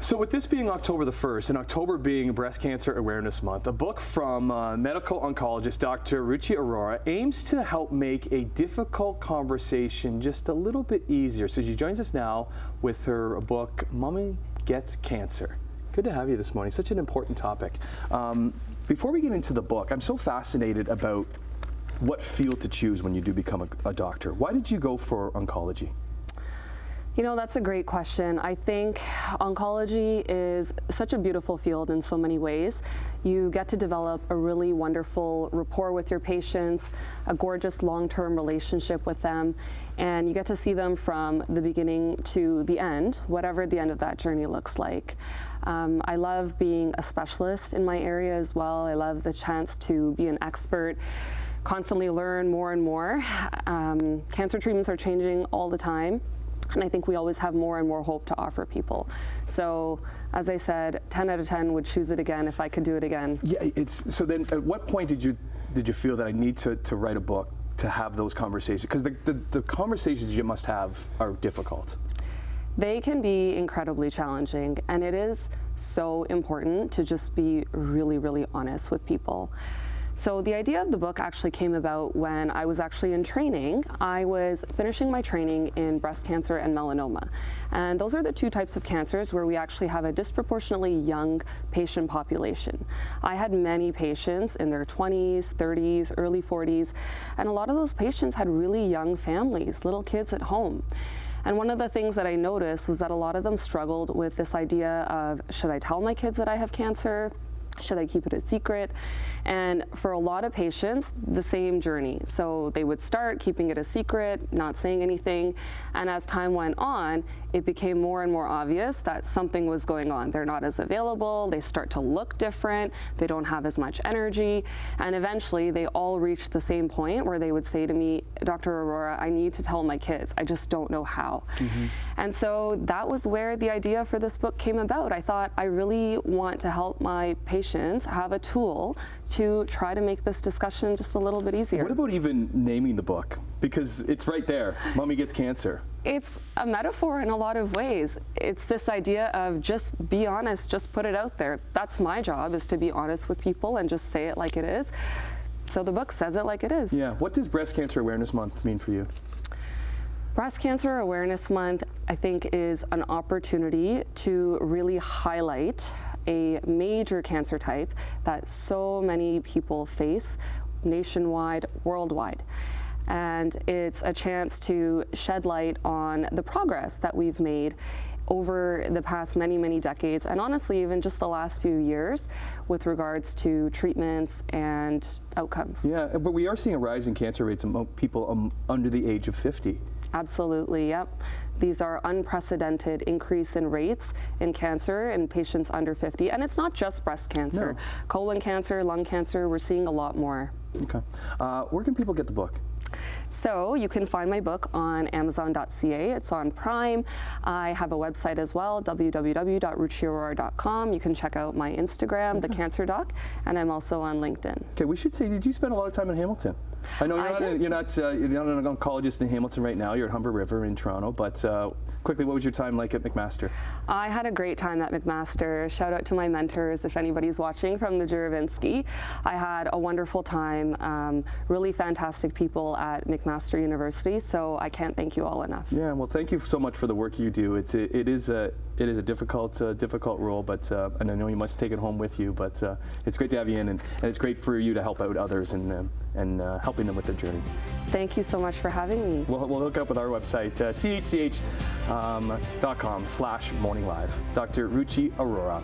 So with this being October the 1st, and October being Breast Cancer Awareness Month, a book from medical oncologist Doctor Roochi Arora aims to help make a difficult conversation just a little bit easier. So she joins us now with her book, Mommy Gets Cancer. Good to have you this morning. Such an important topic. Before we get into the book, I'm so fascinated about what field to choose when you do become a doctor. Why did you go for oncology? You know, that's a great question. I think oncology is such a beautiful field in so many ways. You get to develop a really wonderful rapport with your patients, a gorgeous long-term relationship with them, and you get to see them from the beginning to the end, whatever the end of that journey looks like. I love being a specialist in my area as well. I love the chance to be an expert, constantly learn more and more. Cancer treatments are changing all the time. And I think we always have more and more hope to offer people. So, as I said, 10 out of 10 would choose it again if I could do it again. Yeah, so then at what point did you feel that I need to write a book to have those conversations? Because the conversations you must have are difficult. They can be incredibly challenging, and it is so important to just be really, really honest with people. So the idea of the book actually came about when I was actually in training. I was finishing my training in breast cancer and melanoma. And those are the two types of cancers where we actually have a disproportionately young patient population. I had many patients in their 20s, 30s, early 40s, and a lot of those patients had really young families, little kids at home. And one of the things that I noticed was that a lot of them struggled with this idea of, should I tell my kids that I have cancer? Should I keep it a secret? And for a lot of patients, the same journey. So they would start keeping it a secret, not saying anything. And as time went on, it became more and more obvious that something was going on. They're not as available, they start to look different, they don't have as much energy. And eventually they all reached the same point where they would say to me, Dr. Arora, I need to tell my kids, I just don't know how. Mm-hmm. And so that was where the idea for this book came about. I thought, I really want to help my patients have a tool to try to make this discussion just a little bit easier. What about even naming the book? Because it's right there, Mommy Gets Cancer. It's a metaphor in a lot of ways. It's this idea of just be honest, just put it out there. That's my job, is to be honest with people and just say it like it is. So the book says it like it is. Yeah, what does Breast Cancer Awareness Month mean for you? Breast Cancer Awareness Month, I think, is an opportunity to really highlight a major cancer type that so many people face nationwide, worldwide. And it's a chance to shed light on the progress that we've made over the past many, many decades, and honestly, even just the last few years with regards to treatments and outcomes. Yeah, but we are seeing a rise in cancer rates among people under the age of 50. Absolutely, yep. These are unprecedented increase in rates in cancer in patients under 50. And it's not just breast cancer. No. Colon cancer, lung cancer, we're seeing a lot more. Okay. Where can people get the book? So you can find my book on Amazon.ca. It's on Prime. I have a website as well, www.roochiarora.com. You can check out my Instagram, The Cancer Doc, and I'm also on LinkedIn. Okay, we should say, did you spend a lot of time in Hamilton? I know you're not an oncologist in Hamilton right now. You're at Humber River in Toronto. But quickly, what was your time like at McMaster? I had a great time at McMaster. Shout out to my mentors, if anybody's watching, from the Juravinsky. I had a wonderful time. Really fantastic people at McMaster University. So I can't thank you all enough. Yeah, well, thank you so much for the work you do. It is a difficult role, but and I know you must take it home with you. But it's great to have you in, and it's great for you to help out others and helping them with their journey. Thank you so much for having me. We'll hook up with our website, chch.com/morninglive. Dr. Roochi Arora.